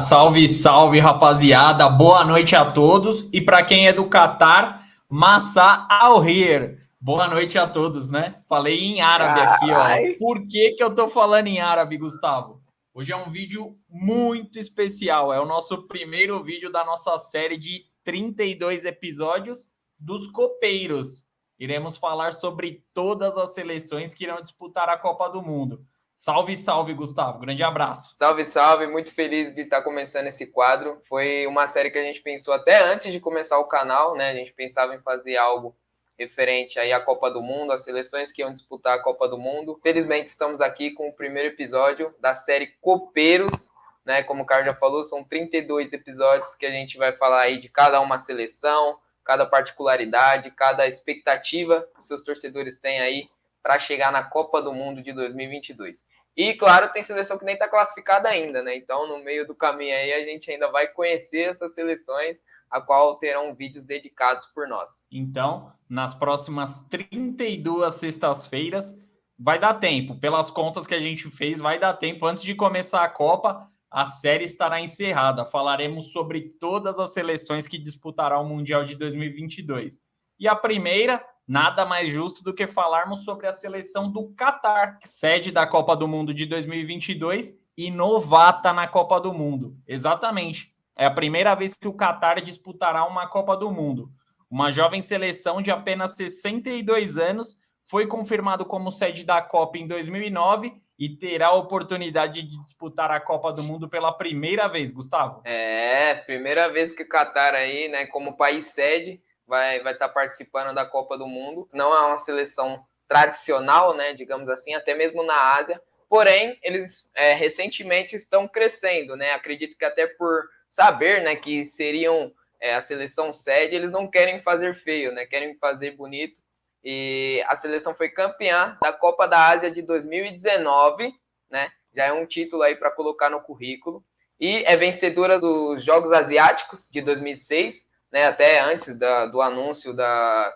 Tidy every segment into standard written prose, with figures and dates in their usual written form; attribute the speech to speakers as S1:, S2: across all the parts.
S1: Salve, salve, rapaziada. Boa noite a todos. E para quem é do Catar, Massa ao rir. Boa noite a todos, né? Falei em árabe aqui, ó. Por que eu tô falando em árabe, Gustavo? Hoje é um vídeo muito especial. É o nosso primeiro vídeo da nossa série de 32 episódios dos Copeiros. Iremos falar sobre todas as seleções que irão disputar a Copa do Mundo. Salve, salve, Gustavo. Grande abraço.
S2: Salve, salve. Muito feliz de estar começando esse quadro. Foi uma série que a gente pensou até antes de começar o canal, né? A gente pensava em fazer algo referente aí à Copa do Mundo, as seleções que iam disputar a Copa do Mundo. Felizmente estamos aqui com o primeiro episódio da série Copeiros, né? Como o Carlos já falou, são 32 episódios que a gente vai falar aí de cada uma seleção, cada particularidade, cada expectativa que seus torcedores têm aí para chegar na Copa do Mundo de 2022. E, claro, tem seleção que nem está classificada ainda, né? Então, no meio do caminho aí, a gente ainda vai conhecer essas seleções, a qual terão vídeos dedicados por nós.
S1: Então, nas próximas 32 sextas-feiras, vai dar tempo. Pelas contas que a gente fez, vai dar tempo. Antes de começar a Copa, a série estará encerrada. Falaremos sobre todas as seleções que disputarão o Mundial de 2022. E a primeira, nada mais justo do que falarmos sobre a seleção do Catar, sede da Copa do Mundo de 2022 e novata na Copa do Mundo. Exatamente. É a primeira vez que o Catar disputará uma Copa do Mundo. Uma jovem seleção de apenas 62 anos foi confirmado como sede da Copa em 2009 e terá a oportunidade de disputar a Copa do Mundo pela primeira vez, Gustavo.
S2: Primeira vez que o Catar aí, né, como país sede, vai estar participando da Copa do Mundo. Não é uma seleção tradicional, né, digamos assim, até mesmo na Ásia. Porém, eles recentemente estão crescendo, né? Acredito que até por saber, né, que seriam a seleção sede, eles não querem fazer feio, né? Querem fazer bonito. E a seleção foi campeã da Copa da Ásia de 2019, né? Já é um título aí para colocar no currículo. E é vencedora dos Jogos Asiáticos de 2006, né, até antes do anúncio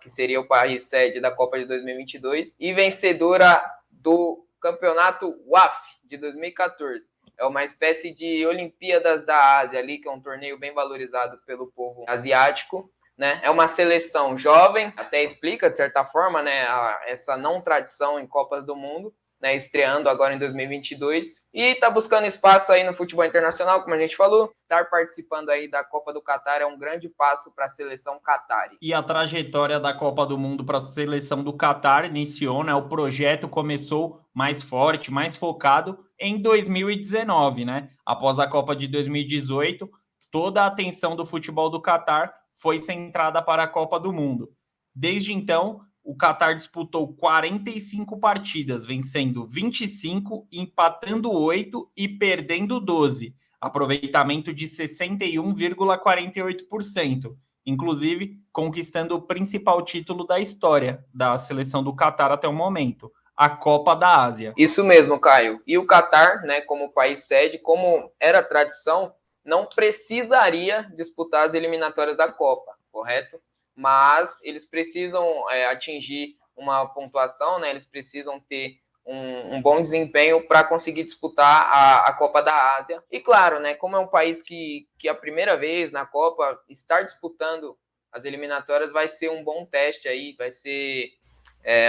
S2: que seria o país sede da Copa de 2022, e vencedora do Campeonato WAF de 2014. É uma espécie de Olimpíadas da Ásia ali, que é um torneio bem valorizado pelo povo asiático, né? É uma seleção jovem, até explica, de certa forma, né, essa não tradição em Copas do Mundo, né, estreando agora em 2022, e está buscando espaço aí no futebol internacional, como a gente falou. Estar participando aí da Copa do Catar é um grande passo para a seleção catari.
S1: E a trajetória da Copa do Mundo para a seleção do Catar iniciou, né? O projeto começou mais forte, mais focado em 2019, né? Após a Copa de 2018, toda a atenção do futebol do Catar foi centrada para a Copa do Mundo. Desde então, o Catar disputou 45 partidas, vencendo 25, empatando 8 e perdendo 12. Aproveitamento de 61,48%. Inclusive, conquistando o principal título da história da seleção do Catar até o momento, a Copa da Ásia.
S2: Isso mesmo, Caio. E o Catar, né, como país sede, como era tradição, não precisaria disputar as eliminatórias da Copa, correto? Mas eles precisam atingir uma pontuação, né? Eles precisam ter um bom desempenho para conseguir disputar a Copa da Ásia. E claro, né, como é um país que a primeira vez na Copa estar disputando as eliminatórias vai ser um bom teste aí, vai ser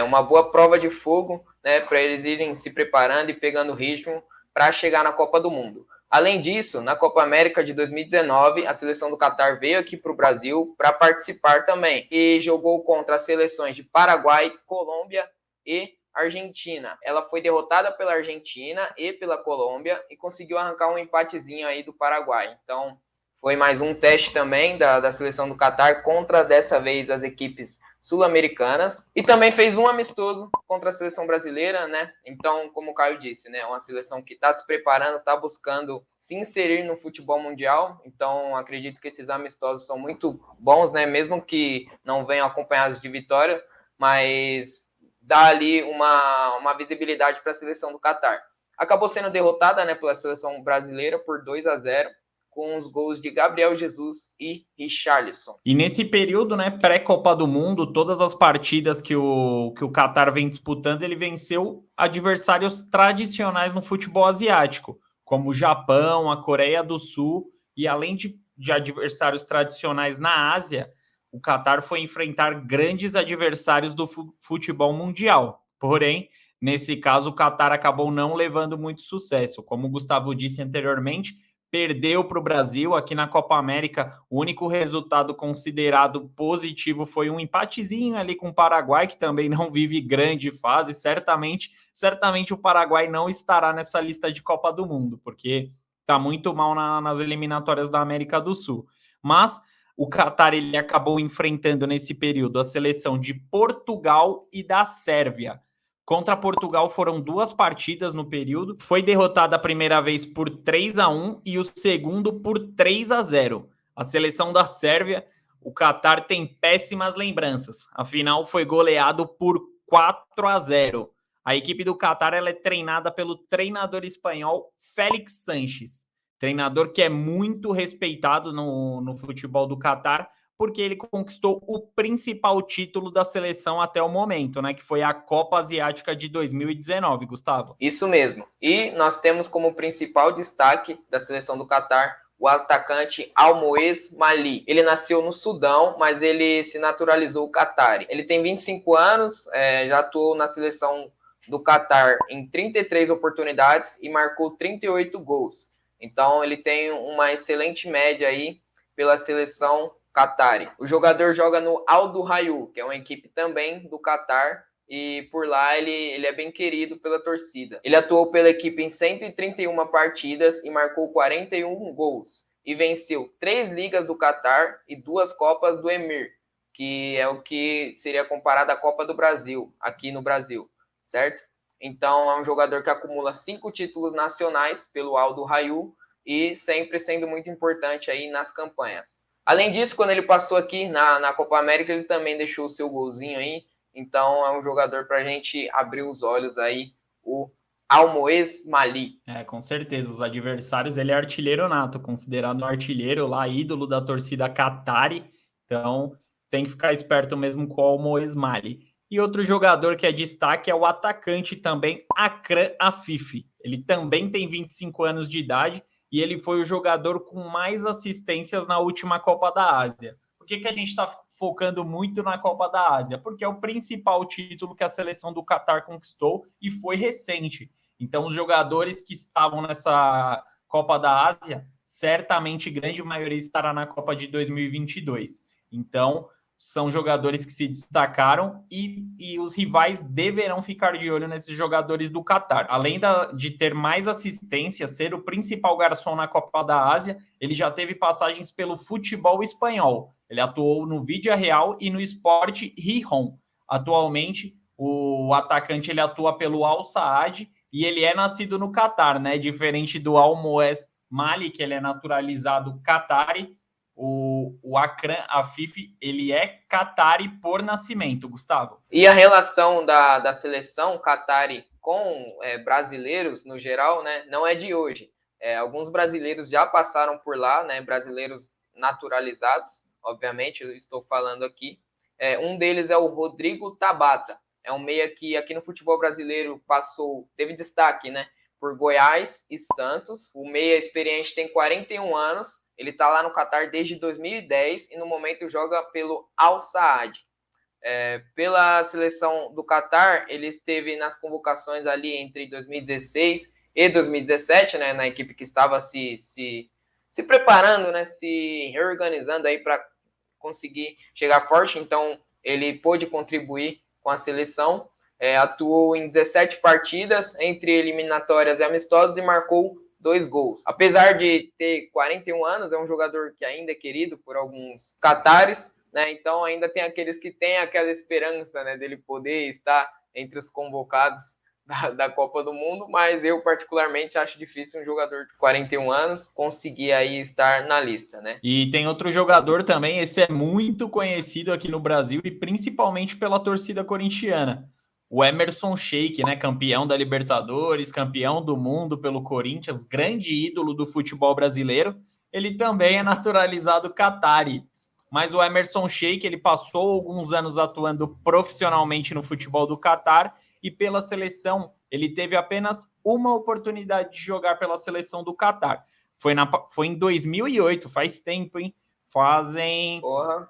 S2: uma boa prova de fogo, né, para eles irem se preparando e pegando ritmo para chegar na Copa do Mundo. Além disso, na Copa América de 2019, a seleção do Catar veio aqui para o Brasil para participar também e jogou contra as seleções de Paraguai, Colômbia e Argentina. Ela foi derrotada pela Argentina e pela Colômbia e conseguiu arrancar um empatezinho aí do Paraguai. Então, foi mais um teste também da seleção do Catar contra, dessa vez, as equipes sul-americanas. E também fez um amistoso contra a seleção brasileira, né? Então, como o Caio disse, né? Uma seleção que está se preparando, está buscando se inserir no futebol mundial. Então, acredito que esses amistosos são muito bons, né? Mesmo que não venham acompanhados de vitória, mas dá ali uma visibilidade para a seleção do Catar. Acabou sendo derrotada, né, pela seleção brasileira por 2-0. com os gols de Gabriel Jesus e Richarlison.
S1: E nesse período, né, pré-Copa do Mundo, todas as partidas que o Qatar vem disputando, ele venceu adversários tradicionais no futebol asiático, como o Japão, a Coreia do Sul, e além de adversários tradicionais na Ásia, o Qatar foi enfrentar grandes adversários do futebol mundial. Porém, nesse caso, o Qatar acabou não levando muito sucesso. Como o Gustavo disse anteriormente, perdeu para o Brasil aqui na Copa América. O único resultado considerado positivo foi um empatezinho ali com o Paraguai, que também não vive grande fase. Certamente o Paraguai não estará nessa lista de Copa do Mundo, porque está muito mal nas eliminatórias da América do Sul. Mas o Qatar ele acabou enfrentando nesse período a seleção de Portugal e da Sérvia. Contra Portugal foram 2 partidas no período. Foi derrotada a primeira vez por 3-1 e o segundo por 3-0. A seleção da Sérvia, o Qatar tem péssimas lembranças. Afinal, foi goleado por 4-0. A equipe do Qatar ela é treinada pelo treinador espanhol Félix Sanches. Treinador que é muito respeitado no futebol do Qatar, porque ele conquistou o principal título da seleção até o momento, né? Que foi a Copa Asiática de 2019, Gustavo.
S2: Isso mesmo. E nós temos como principal destaque da seleção do Qatar o atacante Almoez Mali. Ele nasceu no Sudão, mas ele se naturalizou qatari. Ele tem 25 anos, já atuou na seleção do Qatar em 33 oportunidades e marcou 38 gols. Então ele tem uma excelente média aí pela seleção qatari. O jogador joga no Al Duhail, que é uma equipe também do Qatar, e por lá ele é bem querido pela torcida. Ele atuou pela equipe em 131 partidas e marcou 41 gols. E venceu 3 ligas do Qatar e 2 Copas do Emir, que é o que seria comparado à Copa do Brasil, aqui no Brasil, certo? Então é um jogador que acumula 5 títulos nacionais pelo Al Duhail e sempre sendo muito importante aí nas campanhas. Além disso, quando ele passou aqui na Copa América, ele também deixou o seu golzinho aí. Então é um jogador para a gente abrir os olhos aí, o Almoez Mali.
S1: Com certeza. Os adversários, ele é artilheiro nato, considerado um artilheiro lá, ídolo da torcida qatari. Então tem que ficar esperto mesmo com o Almoez Mali. E outro jogador que é destaque é o atacante também, Akram Afifi. Ele também tem 25 anos de idade e ele foi o jogador com mais assistências na última Copa da Ásia. Por que a gente está focando muito na Copa da Ásia? Porque é o principal título que a seleção do Qatar conquistou e foi recente. Então, os jogadores que estavam nessa Copa da Ásia, certamente grande maioria estará na Copa de 2022. Então, são jogadores que se destacaram e os rivais deverão ficar de olho nesses jogadores do Qatar. Além de ter mais assistência, ser o principal garçom na Copa da Ásia, ele já teve passagens pelo futebol espanhol. Ele atuou no Vídea Real e no Sport Gijón. Atualmente, o atacante ele atua pelo Al Saad e ele é nascido no Qatar, né? Diferente do Almoez Mali, que ele é naturalizado qatari. O Akram Afifi, ele é qatari por nascimento, Gustavo.
S2: E a relação da seleção qatari com brasileiros, no geral, né, não é de hoje. Alguns brasileiros já passaram por lá, né, brasileiros naturalizados, obviamente, eu estou falando aqui. Um deles é o Rodrigo Tabata. É um meia que aqui no futebol brasileiro teve destaque, né, por Goiás e Santos. O meia experiente tem 41 anos. Ele está lá no Qatar desde 2010 e no momento joga pelo Al Saad. Pela seleção do Qatar, ele esteve nas convocações ali entre 2016 e 2017, né, na equipe que estava se preparando, né, se reorganizando aí para conseguir chegar forte. Então, ele pôde contribuir com a seleção. Atuou em 17 partidas entre eliminatórias e amistosas e marcou 2 gols. Apesar de ter 41 anos, é um jogador que ainda é querido por alguns qataris, né? Então ainda tem aqueles que têm aquela esperança, né, dele poder estar entre os convocados da Copa do Mundo, mas eu particularmente acho difícil um jogador de 41 anos conseguir aí estar na lista, né?
S1: E tem outro jogador também, esse é muito conhecido aqui no Brasil e principalmente pela torcida corintiana. O Emerson Sheik, né, campeão da Libertadores, campeão do mundo pelo Corinthians, grande ídolo do futebol brasileiro. ele também é naturalizado catari. Mas o Emerson Sheik, ele passou alguns anos atuando profissionalmente no futebol do Catar e pela seleção, ele teve apenas uma oportunidade de jogar pela seleção do Catar. Foi em 2008, faz tempo, hein? Fazem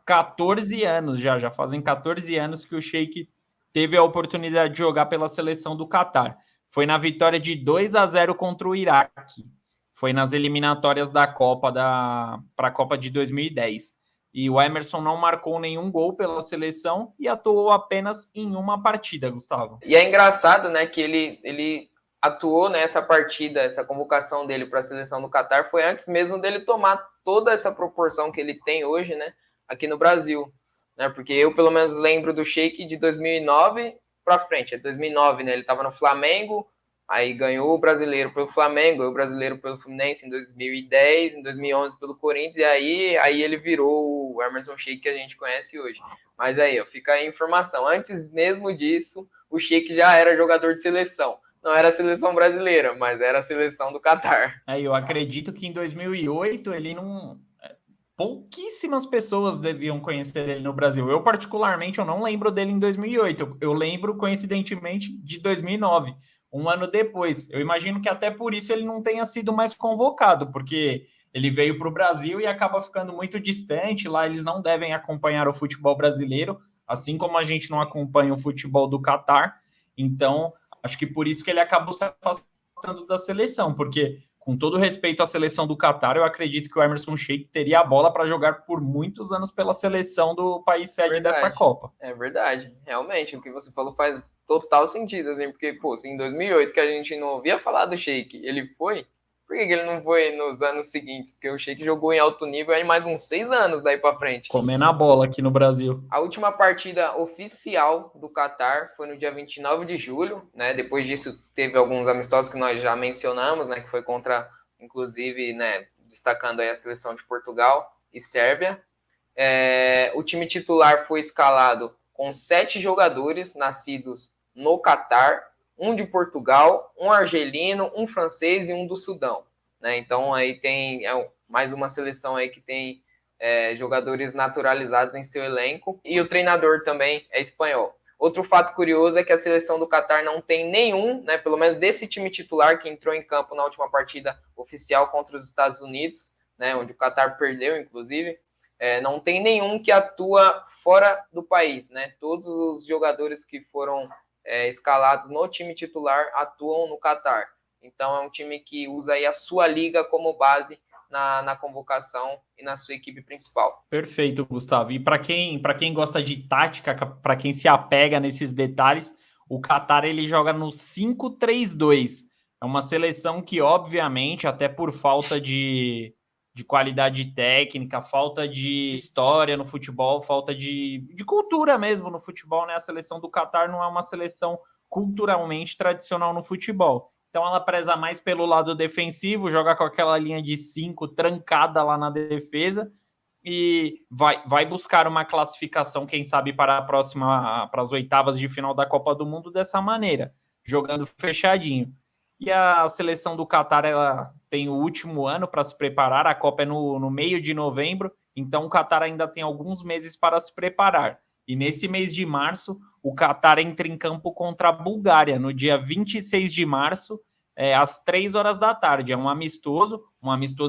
S1: 14 anos já fazem 14 anos que o Sheik teve a oportunidade de jogar pela seleção do Catar. Foi na vitória de 2-0 contra o Iraque. Foi nas eliminatórias da Copa para a Copa de 2010. E o Emerson não marcou nenhum gol pela seleção e atuou apenas em uma partida, Gustavo.
S2: E é engraçado, né, que ele atuou nessa partida, essa convocação dele para a seleção do Catar foi antes mesmo dele tomar toda essa proporção que ele tem hoje, né, aqui no Brasil, né? Porque eu pelo menos lembro do Sheik de 2009 para frente, 2009, né? Ele estava no Flamengo, aí ganhou o brasileiro pelo Flamengo, ganhou o brasileiro pelo Fluminense em 2010, em 2011 pelo Corinthians, e aí ele virou o Emerson Sheik que a gente conhece hoje. Mas aí, ó, fica a informação. Antes mesmo disso, o Sheik já era jogador de seleção. Não era a seleção brasileira, mas era a seleção do Catar.
S1: Eu acredito que em 2008 ele não... Pouquíssimas pessoas deviam conhecer ele no Brasil. Eu, particularmente, eu não lembro dele em 2008. Eu lembro, coincidentemente, de 2009, um ano depois. Eu imagino que até por isso ele não tenha sido mais convocado, porque ele veio para o Brasil e acaba ficando muito distante. Lá eles não devem acompanhar o futebol brasileiro, assim como a gente não acompanha o futebol do Catar. Então, acho que por isso que ele acabou se afastando da seleção, porque, com todo respeito à seleção do Catar, eu acredito que o Emerson Sheik teria a bola para jogar por muitos anos pela seleção do país sede dessa Copa.
S2: É verdade, realmente, o que você falou faz total sentido, assim, porque, pô, se em 2008 que a gente não ouvia falar do Sheik, ele foi, por que ele não foi nos anos seguintes? Porque o Sheik jogou em alto nível aí mais uns 6 anos daí para frente.
S1: Comendo a bola aqui no Brasil.
S2: A última partida oficial do Catar foi no dia 29 de julho, né? Depois disso teve alguns amistosos que nós já mencionamos, né? Que foi contra, inclusive, né? Destacando aí a seleção de Portugal e Sérvia. O time titular foi escalado com 7 jogadores nascidos no Catar, um de Portugal, um argelino, um francês e um do Sudão, né? Então aí tem mais uma seleção aí que tem jogadores naturalizados em seu elenco, e o treinador também é espanhol. Outro fato curioso é que a seleção do Catar não tem nenhum, né, pelo menos desse time titular que entrou em campo na última partida oficial contra os Estados Unidos, né, onde o Catar perdeu, inclusive, não tem nenhum que atua fora do país, né? Todos os jogadores que foram escalados no time titular atuam no Catar. Então é um time que usa aí a sua liga como base na convocação e na sua equipe principal.
S1: Perfeito, Gustavo. E para quem gosta de tática, para quem se apega nesses detalhes, o Catar ele joga no 5-3-2. É uma seleção que, obviamente, até por falta de qualidade técnica, falta de história no futebol, falta de cultura mesmo no futebol, né? A seleção do Catar não é uma seleção culturalmente tradicional no futebol. Então ela preza mais pelo lado defensivo, joga com aquela linha de 5 trancada lá na defesa e vai buscar uma classificação, quem sabe, para as oitavas de final da Copa do Mundo dessa maneira, jogando fechadinho. E a seleção do Catar, ela tem o último ano para se preparar, a Copa é no meio de novembro, então o Catar ainda tem alguns meses para se preparar. E nesse mês de março, o Catar entra em campo contra a Bulgária, no dia 26 de março, às 3 horas da tarde. É um amistoso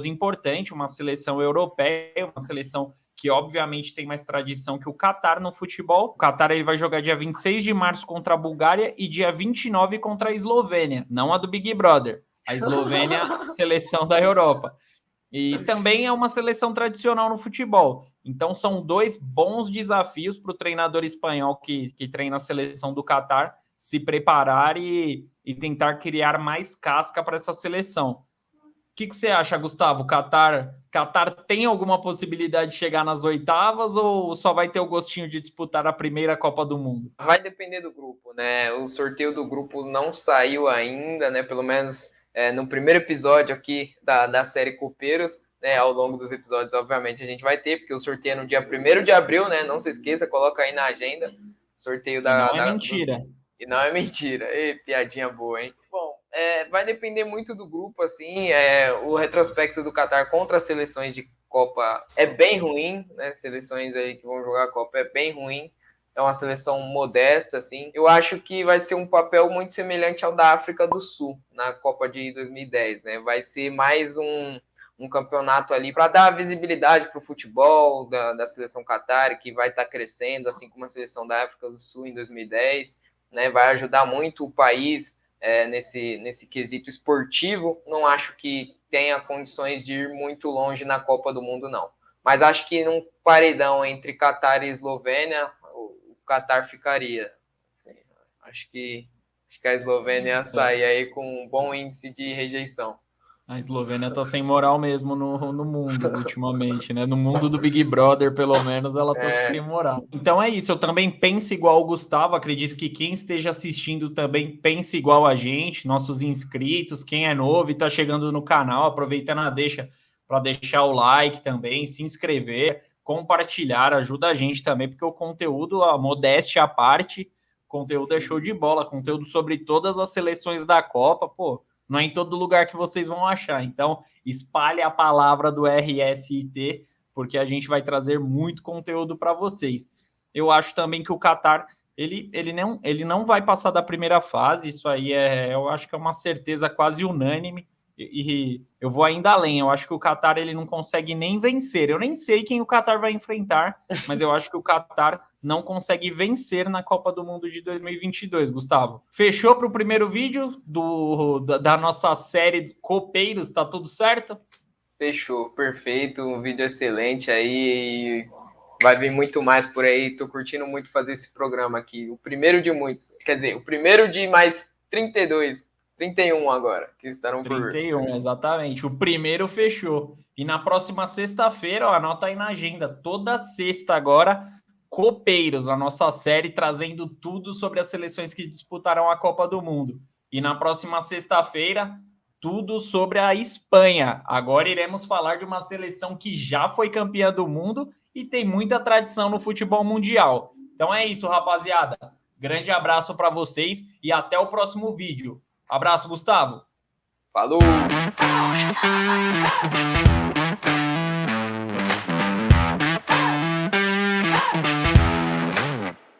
S1: importante, uma seleção europeia, uma seleção que obviamente tem mais tradição que o Catar no futebol. O Catar ele vai jogar dia 26 de março contra a Bulgária e dia 29 contra a Eslovênia, não a do Big Brother. A Eslovênia, seleção da Europa. E também é uma seleção tradicional no futebol. Então, são 2 bons desafios para o treinador espanhol que treina a seleção do Catar se preparar e tentar criar mais casca para essa seleção. O que você acha, Gustavo? Catar tem alguma possibilidade de chegar nas oitavas ou só vai ter o gostinho de disputar a primeira Copa do Mundo?
S2: Vai depender do grupo, né? O sorteio do grupo não saiu ainda, né? Pelo menos no primeiro episódio aqui da série Copeiros, né? Ao longo dos episódios, obviamente, a gente vai ter, porque o sorteio é no dia 1º de abril, né? Não se esqueça, coloca aí na agenda. Sorteio
S1: da... E não é mentira.
S2: E não é mentira. Ei, piadinha boa, hein? Bom, vai depender muito do grupo, assim, o retrospecto do Catar contra as seleções de Copa é bem ruim, né? Seleções aí que vão jogar a Copa é bem ruim. É uma seleção modesta, assim. Eu acho que vai ser um papel muito semelhante ao da África do Sul na Copa de 2010, né? Vai ser mais um campeonato ali para dar visibilidade para o futebol da seleção Qatar, que vai estar crescendo, assim como a seleção da África do Sul em 2010, né? Vai ajudar muito o país nesse quesito esportivo. Não acho que tenha condições de ir muito longe na Copa do Mundo, não. Mas acho que num paredão entre Qatar e Eslovênia, o Qatar ficaria. Assim, acho que a Eslovênia sai aí com um bom índice de rejeição.
S1: A Eslovênia tá sem moral mesmo no mundo ultimamente, né? No mundo do Big Brother, pelo menos, ela tá sem moral. Então é isso, eu também penso igual o Gustavo, acredito que quem esteja assistindo também pense igual a gente, nossos inscritos, quem é novo e tá chegando no canal, aproveitando a deixa para deixar o like também, se inscrever, compartilhar, ajuda a gente também, porque o conteúdo, a modéstia à parte, conteúdo é show de bola, conteúdo sobre todas as seleções da Copa, pô, não é em todo lugar que vocês vão achar. Então, espalhe a palavra do RSIT, porque a gente vai trazer muito conteúdo para vocês. Eu acho também que o Qatar, ele não vai passar da primeira fase, isso aí eu acho que é uma certeza quase unânime, e eu vou ainda além, eu acho que o Qatar ele não consegue nem vencer. Eu nem sei quem o Qatar vai enfrentar, mas eu acho que o Qatar não consegue vencer na Copa do Mundo de 2022, Gustavo. Fechou para o primeiro vídeo da nossa série Copeiros, tá tudo certo?
S2: Fechou, perfeito, um vídeo excelente aí, vai vir muito mais por aí, tô curtindo muito fazer esse programa aqui, o primeiro de muitos, quer dizer, o primeiro de mais 32, 31 agora, que estarão por
S1: 31, exatamente. O primeiro fechou. E na próxima sexta-feira, ó, anota aí na agenda, toda sexta agora, Copeiros, a nossa série trazendo tudo sobre as seleções que disputarão a Copa do Mundo. E na próxima sexta-feira, tudo sobre a Espanha. Agora iremos falar de uma seleção que já foi campeã do mundo e tem muita tradição no futebol mundial. Então é isso, rapaziada. Grande abraço para vocês e até o próximo vídeo. Abraço, Gustavo.
S2: Falou!